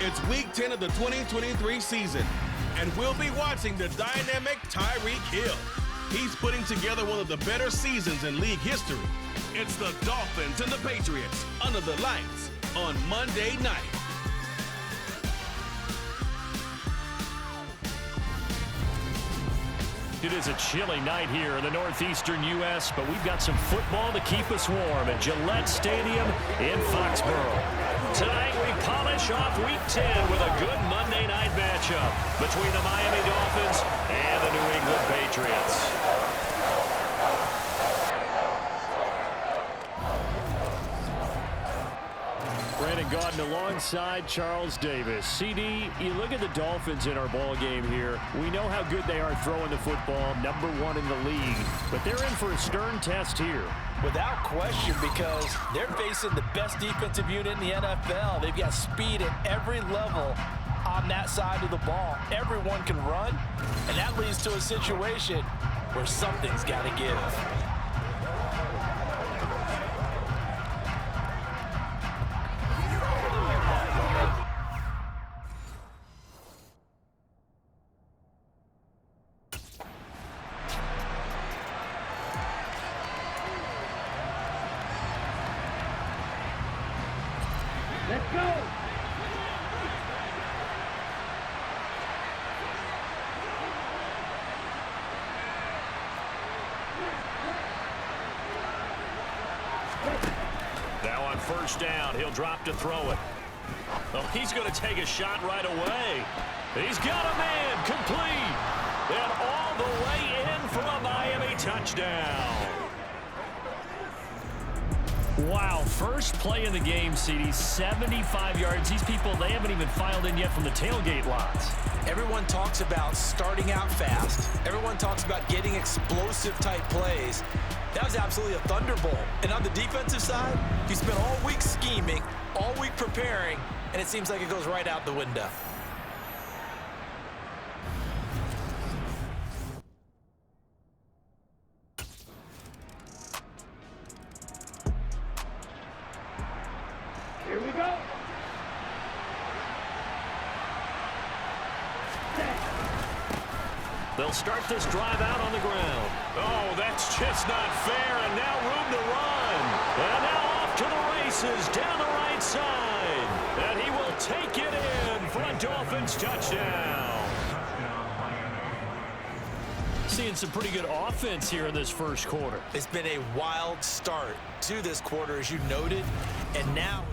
It's Week 10 of the 2023 season, and we'll be watching the dynamic Tyreek Hill. He's putting together one of the better seasons in league history. It's the Dolphins and the Patriots under the lights on Monday night. It is a chilly night here in the northeastern U.S., but we've got some football to keep us warm at Gillette Stadium in Foxborough. Tonight we polish off Week 10 with a good Monday night matchup between the Miami Dolphins and the New England Patriots. Brandon Gaudin alongside Charles Davis. CD, you look at the Dolphins in our ball game here. We know how good they are throwing the football, #1 in the league. But they're in for a stern test here. Without question, because they're facing the best defensive unit in the NFL. They've got speed at every level on that side of the ball. Everyone can run, and that leads to a situation where something's got to give. Let's go! Now on first down, he'll drop to throw it. Oh, he's going to take a shot right away. He's got a man complete. And all the way in for a Miami touchdown. Wow, first play in the game, CD, 75 yards. These people, they haven't even filed in yet from the tailgate lots. Everyone talks about starting out fast. Everyone talks about getting explosive-type plays. That was absolutely a thunderbolt. And on the defensive side, you spent all week scheming, all week preparing, and it seems like it goes right out the window. Here we go. They'll start this drive out on the ground. Oh, that's just not fair, and now room to run. And now off to the races down the right side. And he will take it in for a Dolphins touchdown. Seeing some pretty good offense here in this first quarter. It's been a wild start to this quarter, as you noted, and now...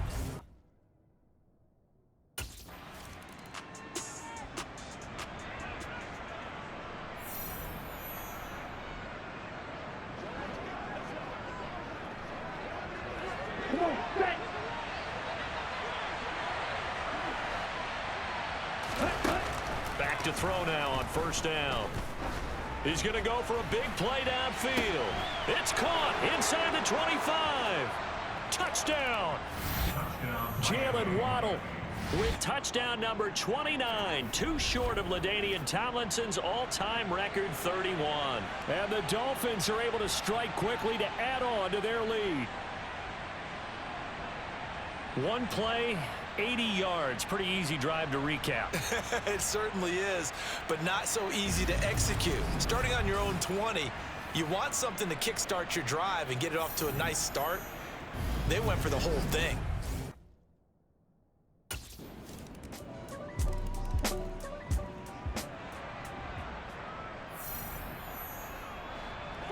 Come on, set. Back to throw now on first down. He's going to go for a big play downfield. It's caught inside the 25. Touchdown. Jalen Waddle with touchdown number 29, too short of LaDainian Tomlinson's all-time record 31. And the Dolphins are able to strike quickly to add on to their lead. One play, 80 yards. Pretty easy drive to recap. It certainly is, but not so easy to execute. Starting on your own 20, you want something to kickstart your drive and get it off to a nice start. They went for the whole thing.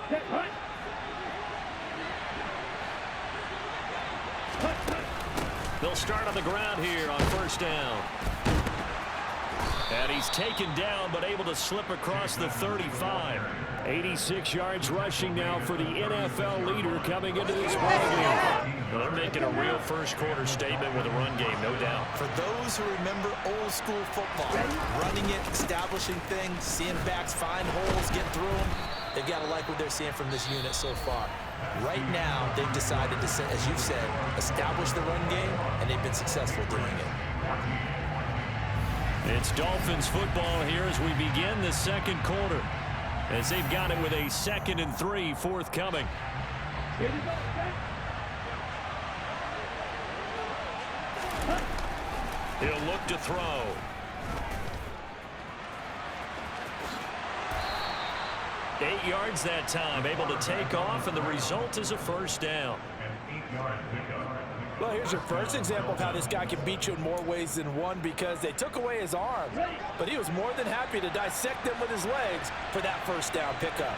Set, hunt. They'll start on the ground here on first down. And he's taken down, but able to slip across the 35. 86 yards rushing now for the NFL leader coming into this ballgame. They're making a real first quarter statement with a run game, no doubt. For those who remember old school football, running it, establishing things, seeing backs find holes, get through them, they've got to like what they're seeing from this unit so far. Right now, they've decided to, as you've said, establish the run game, and they've been successful doing it. It's Dolphins football here as we begin the second quarter, as they've got it with a 2nd and 3 forthcoming. Here we go, set. He'll look to throw. Eight yards that time, able to take off, and the result is a first down. Well, here's your first example of how this guy can beat you in more ways than one, because they took away his arms, but he was more than happy to dissect them with his legs for that first down pickup.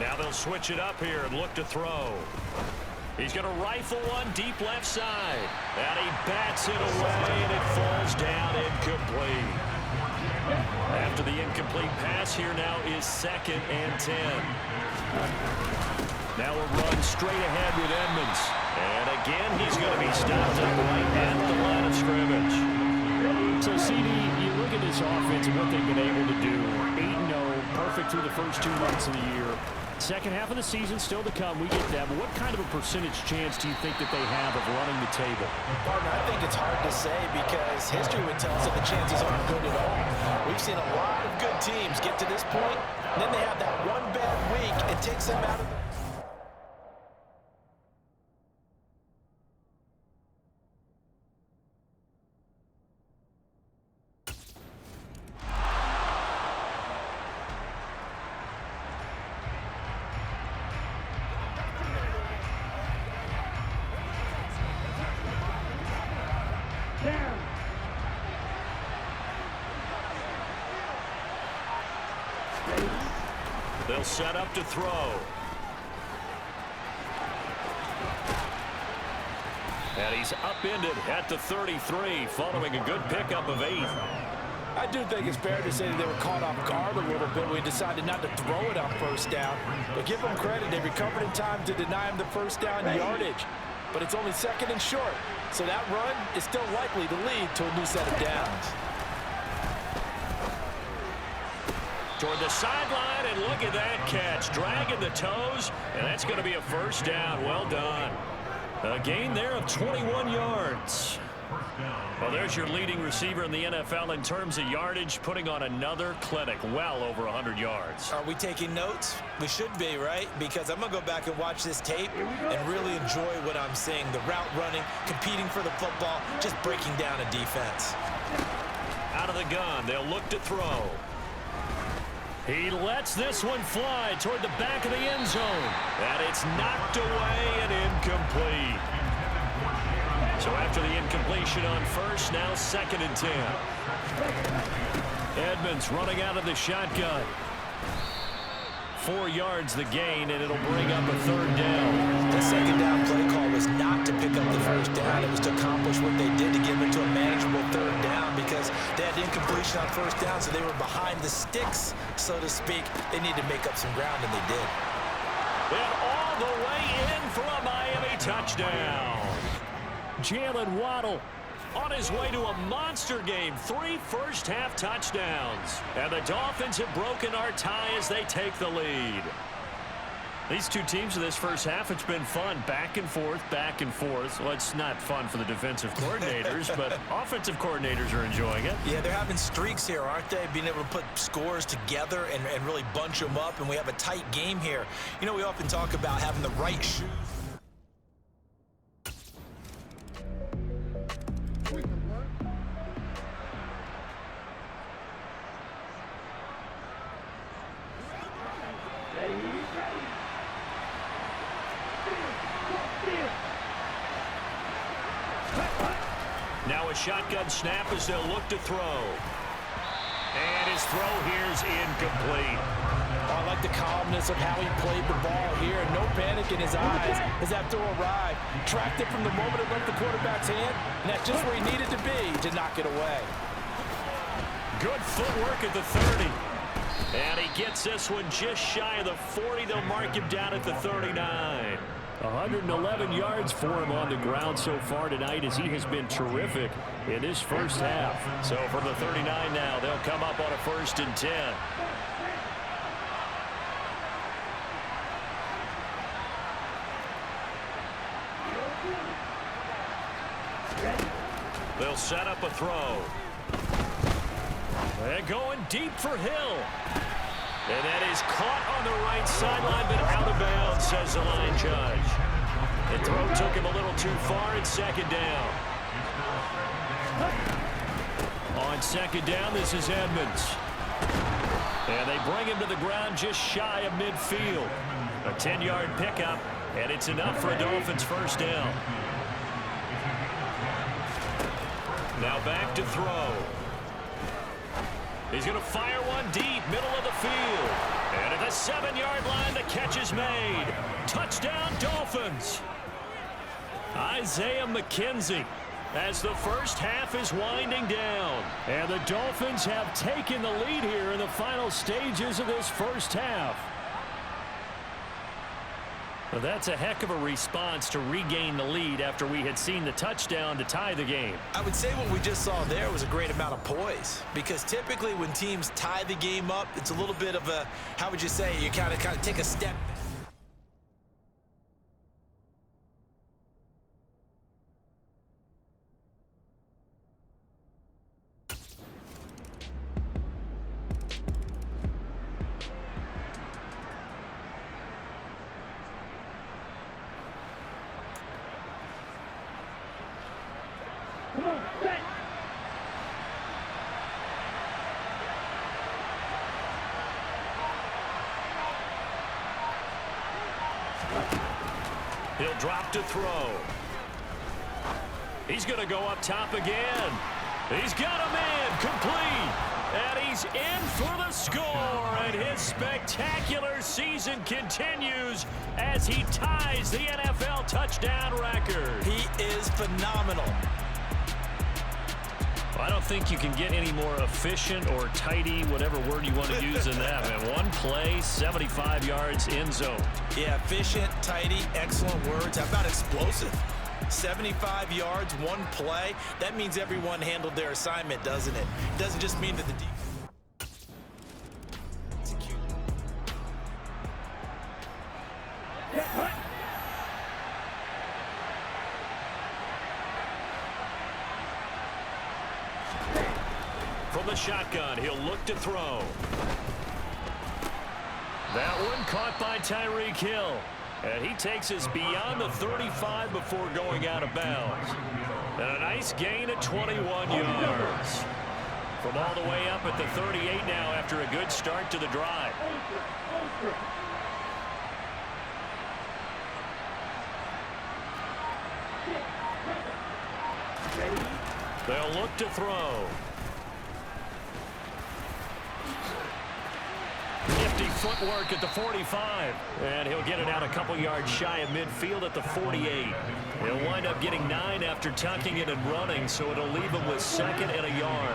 Now they'll switch it up here and look to throw. He's going to rifle one deep left side. And he bats it away, and it falls down incomplete. After the incomplete pass, here now is 2nd and 10. Now a run straight ahead with Edmonds. And again, he's going to be stopped up right at the line of scrimmage. So, CD, you look at this offense and what they've been able to do. 8-0, perfect through the first 2 months of the year. Second half of the season still to come. We get that. But what kind of a percentage chance do you think that they have of running the table? Partner, I think it's hard to say, because history would tell us that the chances aren't good at all. We've seen a lot of good teams get to this point, and then they have that one bad week. It takes them out of the... They'll set up to throw. And he's upended at the 33, following a good pickup of 8. I do think it's fair to say that they were caught off guard a little bit. We decided not to throw it on first down. But give them credit. They recovered in time to deny him the first down yardage. But it's only 2nd and short. So that run is still likely to lead to a new set of downs. Toward the sideline, and look at that catch. Dragging the toes, and that's going to be a first down. Well done. A gain there of 21 yards. Well, there's your leading receiver in the NFL in terms of yardage, putting on another clinic, well over 100 yards. Are we taking notes? We should be, right? Because I'm going to go back and watch this tape and really enjoy what I'm seeing. The route running, competing for the football, just breaking down a defense. Out of the gun, they'll look to throw. He lets this one fly toward the back of the end zone. And it's knocked away and incomplete. So after the incompletion on first, now 2nd and 10. Edmonds running out of the shotgun. 4 yards the gain, and it'll bring up a 3rd down. The 2nd down play call was not to pick up the first down. It was to accomplish what they did, to get into a manageable 3rd down, because they had incompletion on first down, so they were behind the sticks, so to speak. They needed to make up some ground, and they did. And all the way in for a Miami touchdown. Jalen Waddle on his way to a monster game. 3 first-half touchdowns. And the Dolphins have broken our tie as they take the lead. These two teams in this first half, it's been fun. Back and forth, back and forth. Well, it's not fun for the defensive coordinators, but offensive coordinators are enjoying it. Yeah, they're having streaks here, aren't they? Being able to put scores together and really bunch them up, and we have a tight game here. You know, we often talk about having the right shoes. Now a shotgun snap as they'll look to throw. And his throw here's incomplete. I like the calmness of how he played the ball here. No panic in his eyes as that throw arrived. Tracked it from the moment it left the quarterback's hand, and that's just where he needed to be to knock it away. Good footwork at the 30. And he gets this one just shy of the 40. They'll mark him down at the 39. 111 yards for him on the ground so far tonight, as he has been terrific in his first half. So from the 39 now, they'll come up on a 1st and 10. They'll set up a throw. They're going deep for Hill. And that is caught on the right sideline, but out of bounds, says the line judge. The throw took him a little too far. It's second down. On second down, this is Edmonds. And they bring him to the ground just shy of midfield. A 10-yard pickup, and it's enough for a Dolphins first down. Now back to throw. He's going to fire one deep, middle of the field. And at the 7-yard line, the catch is made. Touchdown, Dolphins. Isaiah McKenzie as the first half is winding down. And the Dolphins have taken the lead here in the final stages of this first half. Well, that's a heck of a response to regain the lead after we had seen the touchdown to tie the game. I would say what we just saw there was a great amount of poise, because typically when teams tie the game up, it's a little bit of a, how would you say, you kind of take a step back. Come on, set. He'll drop to throw. He's going to go up top again. He's got a man complete. And he's in for the score. And his spectacular season continues as he ties the NFL touchdown record. He is phenomenal. I don't think you can get any more efficient or tidy, whatever word you want to use in that, man. One play, 75 yards, end zone. Yeah, efficient, tidy, excellent words. How about explosive? 75 yards, one play. That means everyone handled their assignment, doesn't it? It doesn't just mean that the defense. From the shotgun, he'll look to throw. That one caught by Tyreek Hill. And he takes us beyond the 35 before going out of bounds. And a nice gain at 21 yards. From all the way up at the 38 now after a good start to the drive. They'll look to throw. Nifty footwork at the 45. And he'll get it out a couple yards shy of midfield at the 48. He'll wind up getting 9 after tucking it and running, so it'll leave him with 2nd and a yard.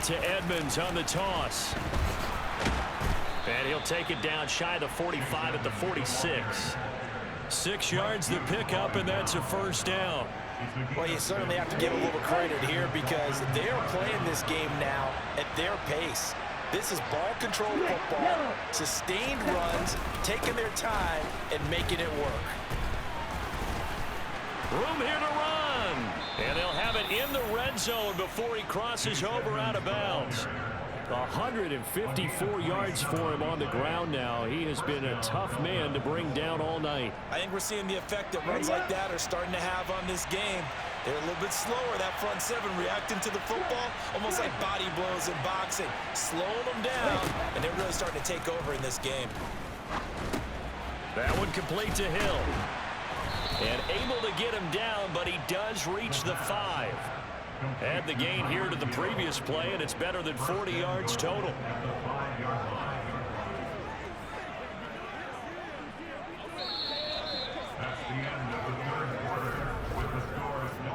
To Edmonds on the toss. And he'll take it down shy of the 45 at the 46. 6 yards the pickup, and that's a first down. Well, you certainly have to give a little credit here because they are playing this game now at their pace. This is ball control football, sustained runs, taking their time, and making it work. Room here to run. And they'll have it in the red zone before he crosses over out of bounds. 154 yards for him on the ground now. He has been a tough man to bring down all night. I think we're seeing the effect that runs like that are starting to have on this game. They're a little bit slower, that front seven, reacting to the football, almost like body blows in boxing, slowing them down, and they're really starting to take over in this game. That one complete to Hill. And able to get him down, but he does reach the 5. Add the gain here to the previous play, and it's better than 40 yards total.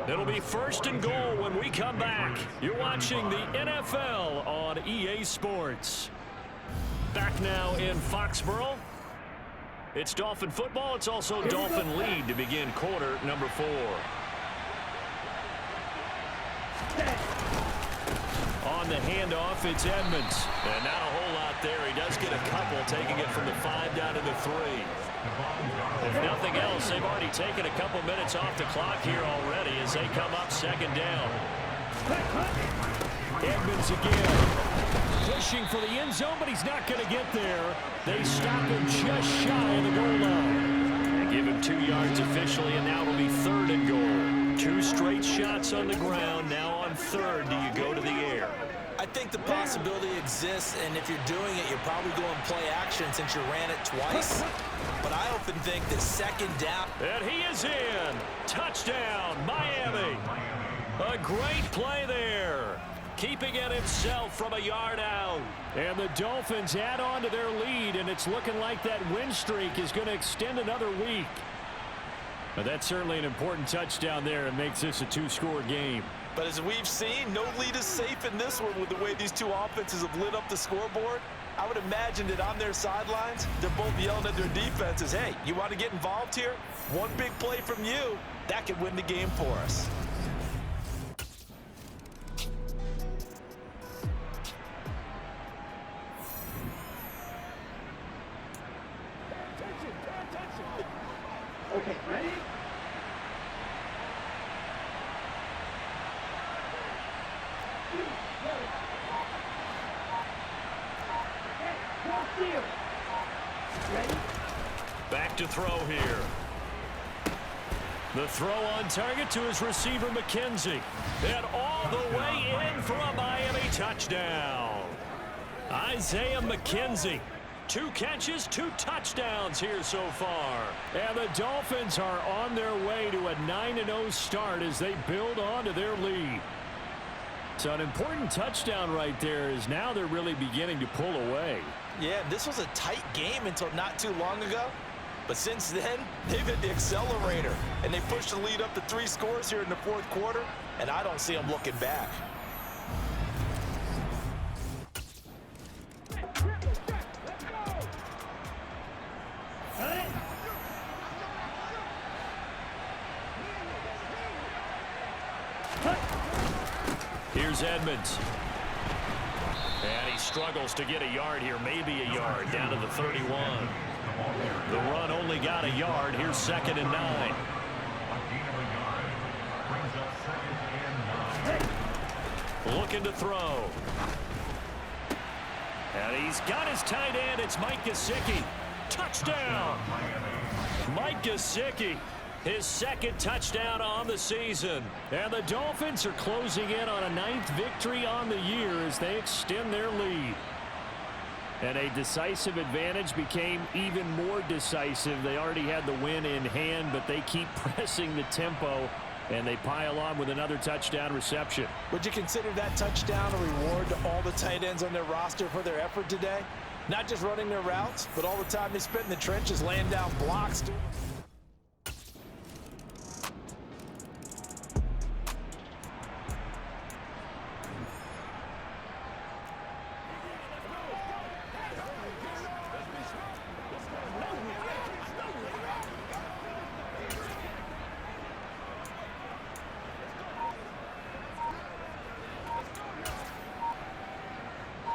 It'll be 1st and goal when we come back. You're watching the NFL on EA Sports. Back now in Foxborough. It's Dolphin football. It's also Dolphin lead to begin quarter number 4. On the handoff, it's Edmonds. And not a whole lot there. He does get a couple, taking it from the 5 down to the 3. If nothing else, they've already taken a couple minutes off the clock here already as they come up 2nd down. Edmonds again. Pushing for the end zone, but he's not going to get there. They stop him just shy of the goal line. They give him 2 yards officially, and now it'll be 3rd and goal. 2 straight shots on the ground. Now on 3rd, do you go to the air? I think the possibility exists, and if you're doing it, you're probably going play action since you ran it twice. But I often think that 2nd down. And he is in. Touchdown, Miami. A great play there. Keeping it himself from a yard out. And the Dolphins add on to their lead, and it's looking like that win streak is going to extend another week. But that's certainly an important touchdown there. It makes this a 2-score game. But as we've seen, no lead is safe in this one with the way these 2 offenses have lit up the scoreboard. I would imagine that on their sidelines, they're both yelling at their defenses, hey, you want to get involved here? One big play from you, that could win the game for us. Okay, ready? Back to throw here. The throw on target to his receiver, McKenzie. And all the way in for a Miami touchdown. Isaiah McKenzie. 2 catches, 2 touchdowns here so far. And the Dolphins are on their way to a 9-0 start as they build on to their lead. So an important touchdown right there is now they're really beginning to pull away. Yeah, this was a tight game until not too long ago. But since then, they've hit the accelerator. And they pushed the lead up to 3 scores here in the 4th quarter. And I don't see them looking back. Here's Edmonds. And he struggles to get a yard here, maybe a yard, down to the 31. The run only got a yard. Here's 2nd and 9. Looking to throw. And he's got his tight end. It's Mike Gesicki. Touchdown. Mike Gesicki. His 2nd touchdown on the season. And the Dolphins are closing in on a 9th victory on the year as they extend their lead. And a decisive advantage became even more decisive. They already had the win in hand, but they keep pressing the tempo, and they pile on with another touchdown reception. Would you consider that touchdown a reward to all the tight ends on their roster for their effort today? Not just running their routes, but all the time they spent in the trenches laying down blocks.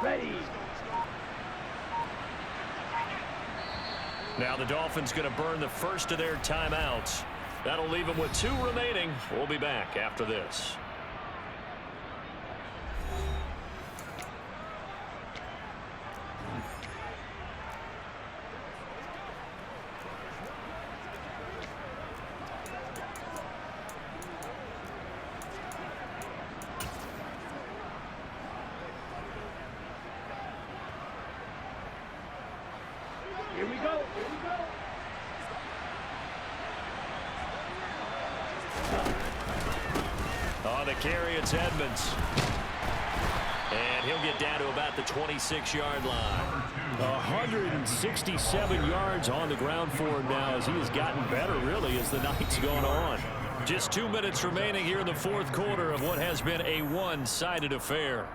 Ready. Now the Dolphins going to burn the first of their timeouts. That'll leave them with 2 remaining. We'll be back after this. Here we go. Here we go. On the carry, it's Edmonds. And he'll get down to about the 26-yard line. 167 yards on the ground for him now as he has gotten better, really, as the night's gone on. Just 2 minutes remaining here in the 4th quarter of what has been a one-sided affair.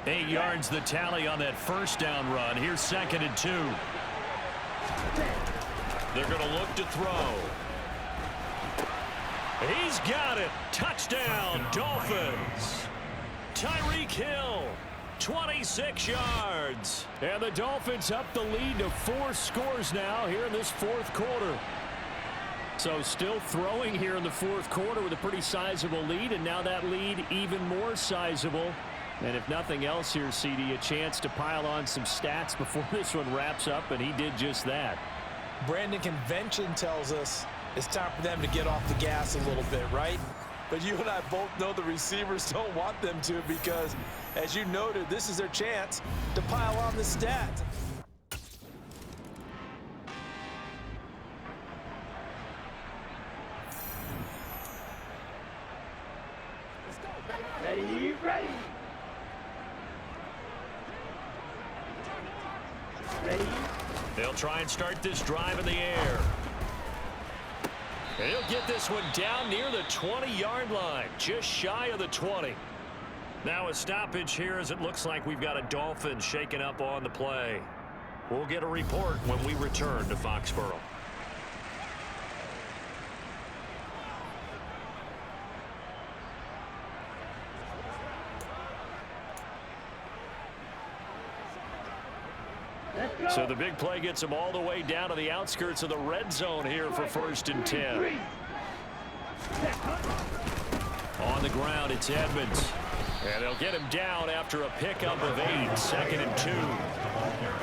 Eight yards the tally on that first down run. Here's 2nd and 2. They're going to look to throw. He's got it. Touchdown, Dolphins. Tyreek Hill, 26 yards. And the Dolphins up the lead to 4 scores now here in this fourth quarter. So still throwing here in the fourth quarter with a pretty sizable lead, and now that lead even more sizable. And if nothing else here, CD, a chance to pile on some stats before this one wraps up, and he did just that. Brandon, convention tells us it's time for them to get off the gas a little bit, right? But you and I both know the receivers don't want them to, because, as you noted, this is their chance to pile on the stats. Ready, ready. Ready. They'll try and start this drive in the air. And he'll get this one down near the 20-yard line, just shy of the 20. Now a stoppage here as it looks like we've got a Dolphins shaking up on the play. We'll get a report when we return to Foxborough. So the big play gets them all the way down to the outskirts of the red zone here for 1st and 10. On the ground, it's Edmonds. And they'll get him down after a pickup of 8, 2nd and 2.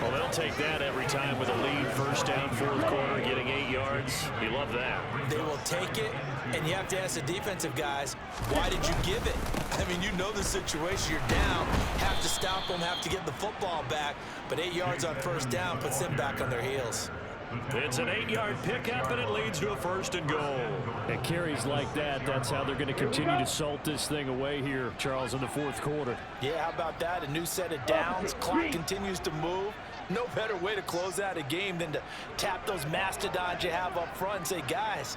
Well, they'll take that every time with a lead. 1st down, 4th quarter, getting 8 yards. You love that. They will take it, and you have to ask the defensive guys, why did you give it? I mean, you know the situation. You're down, have to stop them, have to get the football back, but 8 yards on 1st down puts them back on their heels. It's an 8-yard pickup, and it leads to a 1st and goal. And carries like that, that's how they're going to continue to salt this thing away here, Charles, in the 4th quarter. Yeah, how about that? A new set of downs. Clock continues to move. No better way to close out a game than to tap those mastodons you have up front and say, guys,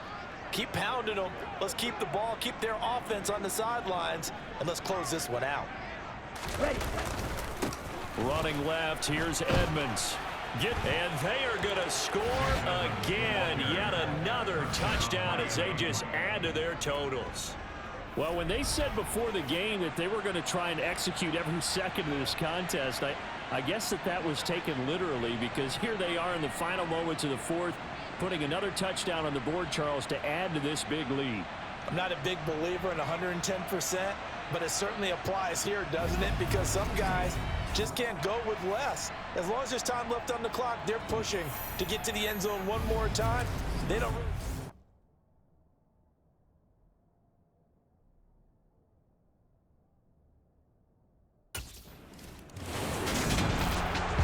keep pounding them. Let's keep the ball, keep their offense on the sidelines, and let's close this one out. Ready. Running left, here's Edmonds. And they are going to score again. Yet another touchdown as they just add to their totals. Well, when they said before the game that they were going to try and execute every second of this contest, I guess that was taken literally, because here they are in the final moments of the 4th, putting another touchdown on the board, Charles, to add to this big lead. I'm not a big believer in 110%, but it certainly applies here, doesn't it? Because some guys just can't go with less. As long as there's time left on the clock, they're pushing to get to the end zone one more time. They don't really...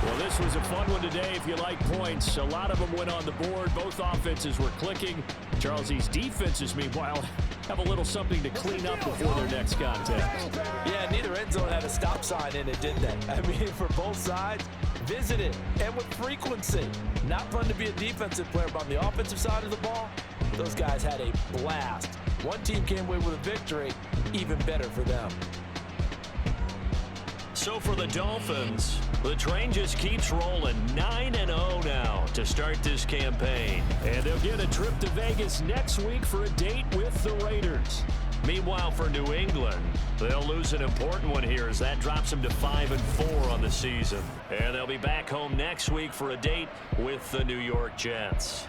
Well, this was a fun one today if you like points. A lot of them went on the board. Both offenses were clicking. Charles, these defenses, meanwhile, have a little something to clean up before their next contest. Yeah, neither end zone had a stop sign in it, did they? I mean, for both sides, visit it, and with frequency. Not fun to be a defensive player, but on the offensive side of the ball, those guys had a blast. One team came away with a victory, even better for them. So for the Dolphins, the train just keeps rolling. 9-0 now to start this campaign. And they'll get a trip to Vegas next week for a date with the Raiders. Meanwhile, for New England, they'll lose an important one here as that drops them to 5-4 on the season. And they'll be back home next week for a date with the New York Jets.